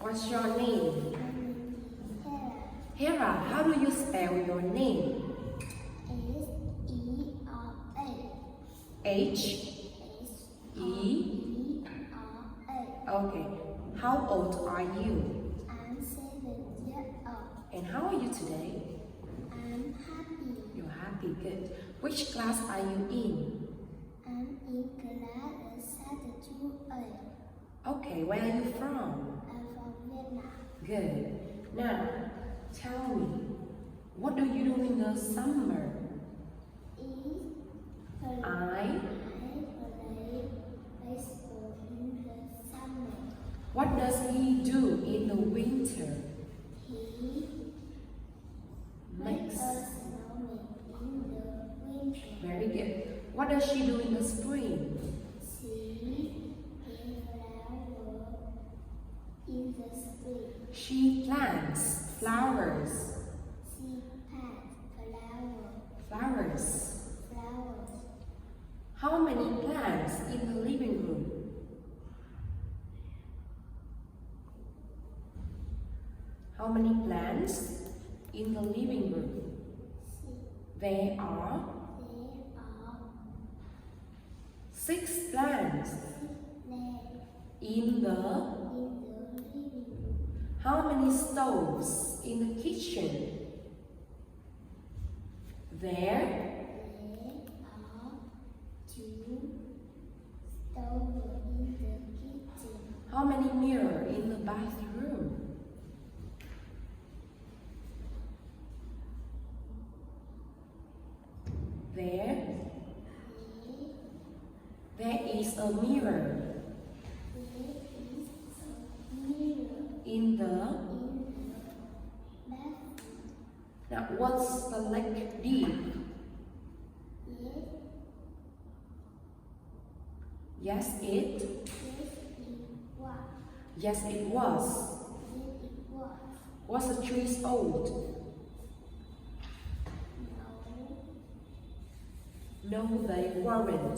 What's your name? Hera. Hera, how do you spell your name? Hera. H-E-R-A. Okay. How old are you? I'm 7 years old. And how are you today? I'm happy. You're happy, good. Which class are you in? I'm in class 2A. Okay, where are you from? I'm from Vietnam. Good. Now, tell me, what do you do in the summer? I. play baseball in the summer. What does he do in the winter? He Makes. makes a snowman in the winter. Very good. What does she do in the spring? She gave flower in the spring. She plants flowers. She plants Flowers. flowers. How many plants in the living room? How many plants in the living room? There are There are 6 plants lamps in the. in the living room. How many stoves in the kitchen? There There are 2 stoves in the kitchen. How many mirrors in the bathroom? There is a mirror There is a mirror in the. in the bathroom. Now, what's the lake deep? Yes, Yes, it. yes, Yes, it was. it was. Yes, it was. Was the trees old? No, No, they weren't. no,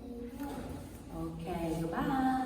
they weren't. Okay, goodbye.